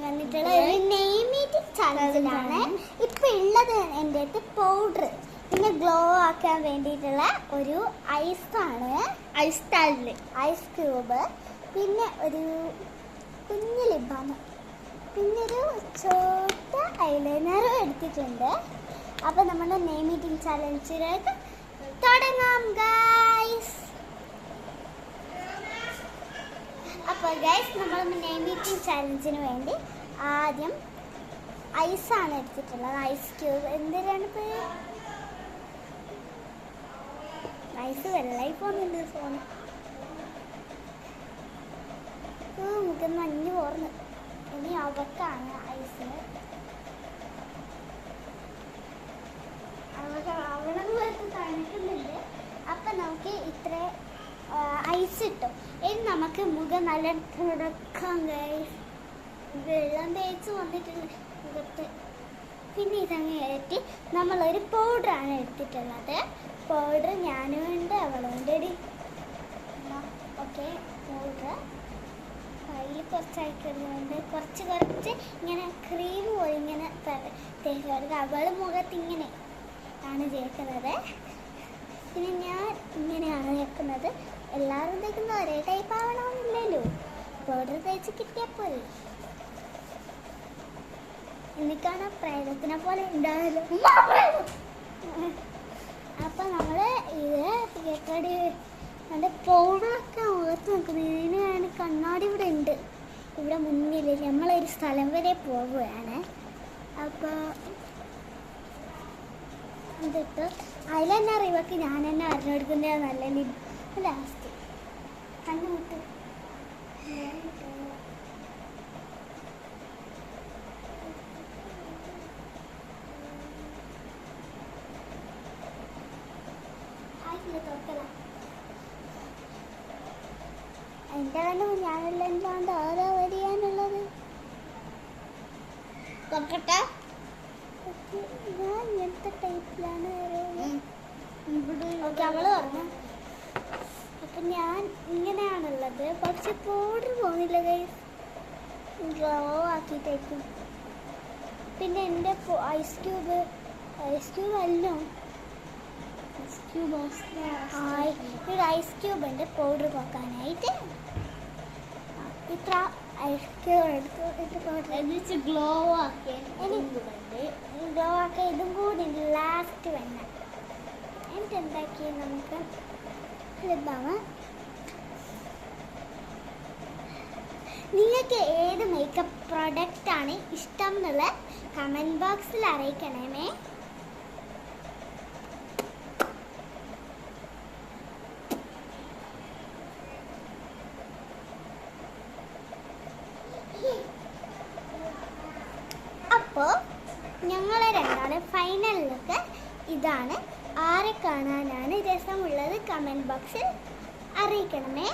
വന്നിട്ടുള്ള ഒരു name meeting ചാലഞ്ചിലാണ്. ഇപ്പം ഉള്ളത് എൻ്റെ അടുത്ത് പൗഡർ, പിന്നെ ഗ്ലോ ആക്കാൻ വേണ്ടിയിട്ടുള്ള ഒരു ഐസാണ്, ഐസ് താളിൽ ഐസ് ക്യൂബ്, പിന്നെ ഒരു കുഞ്ഞു ലിപ് ബാം, പിന്നെ ഒരു ചോട്ട ഐലൈനറും എടുത്തിട്ടുണ്ട്. അപ്പോൾ നമ്മുടെ നെയിം മീറ്റിംഗ് ചാലഞ്ചിലേക്ക് തുടങ്ങാം ഗൈസ്. അപ്പോൾ ഗൈസ്, നമ്മൾ നെയിം മീറ്റിംഗ് ചാലഞ്ചിന് വേണ്ടി ആദ്യം ഐസാണ് എടുത്തിട്ടുള്ളത്. ഐസ് ക്യൂബ് എന്തിനാണ് പേര്? ഐസ് വെള്ളമായി പോകുന്നുണ്ട് ഫോണ്. നമുക്ക് മഞ്ഞ് പോർന്ന്. ഇനി അവക്കാണ് ഐസിന്. അവിടെ തണുക്കുന്നുണ്ട്. അപ്പം നമുക്ക് ഇത്ര ഐസ് ഇട്ടു. ഇനി നമുക്ക് മുഖം നല്ല തുടക്കാം ഗൈസ്. വെള്ളം തേച്ച് വന്നിട്ടുണ്ട് മുഖത്ത്. പിന്നെ ഇതങ്ങ് കയറ്റി നമ്മളൊരു പൗഡറാണ് എടുത്തിട്ടുള്ളത്. പൗഡർ ഞാനും ഉണ്ട്, അവളുണ്ട്. ഓക്കെ, പൗഡർ കയ്യിൽ കുറച്ച് അയക്കുന്നുണ്ട്. കുറച്ച് ഇങ്ങനെ ക്രീം പോലെ ഇങ്ങനെ തേച്ച് കൊടുക്കുക. അവൾ മുഖത്ത് ഇങ്ങനെ ആണ് തേക്കുന്നത്. പിന്നെ ഞാൻ ഇങ്ങനെയാണ് തേക്കുന്നത്. എല്ലാവരും തേക്കുന്നത് ഒരേ ടൈപ്പ് ആവണമെന്നില്ലല്ലോ. പൗഡർ തേച്ച് കിട്ടിയാൽ പോലെ. എനിക്കാണ് പ്രേതത്തിനെ പോലെ ഉണ്ടാവല്ലോ. അപ്പം നമ്മൾ ഇത് കേട്ടടി നല്ല പൗഡറൊക്കെ മുഖത്ത് നിൽക്കുന്നത്. ഇതിനാണ് കണ്ണാടി ഇവിടെ ഉണ്ട്, ഇവിടെ മുന്നിൽ. നമ്മളൊരു സ്ഥലം വരെ പോവുകയാണ്. അപ്പോൾ എന്നിട്ട് അതിൽ തന്നെ അറിവക്ക് ഞാൻ തന്നെ അറിഞ്ഞെടുക്കുന്നത് നല്ല ലാസ്റ്റ് കണ്ണുമുട്ട്. എൻ്റെ കണ്ണു ഞാനുള്ള എന്താണ്ട് ആരാ വരികയാണുള്ളത്? നോക്കട്ടെ, ഞാൻ ഇങ്ങനത്തെ ടൈപ്പിലാണ്. ഓക്കെ, അവള് പറഞ്ഞു. അപ്പം ഞാൻ ഇങ്ങനെയാണുള്ളത്. പക്ഷെ പൗഡർ പോകുന്നില്ല ഗൈസ്. ഗ്ലോ ആക്കിയിട്ടേക്കും. പിന്നെ എൻ്റെ ഐസ് ക്യൂബ് അല്ലോ, ഒരു ഐസ് ക്യൂബ് ഉണ്ട് പൗഡർ പോക്കാനായിട്ട്. ഇത്ര ഐസ് ക്യൂബ് എടുത്ത് പൗഡർ ഗ്ലോ ആക്കി ഇതും കൂടി ലാസ്റ്റ് വേണം. എന്നിട്ട് എന്താക്കി നമുക്ക് ലിപ് ബാം. നിങ്ങൾക്ക് ഏത് മേക്കപ്പ് പ്രൊഡക്റ്റാണ് ഇഷ്ടം എന്നുള്ള കമൻറ്റ് ബോക്സിൽ അറിയിക്കണമേ. അപ്പോൾ ഞങ്ങൾ രണ്ടാളും ഫൈനൽ ലുക്ക് ഇതാണ്. ആരെ കാണാനാണ് രസമുള്ളത് കമൻറ്റ് ബോക്സിൽ അറിയിക്കണമേ.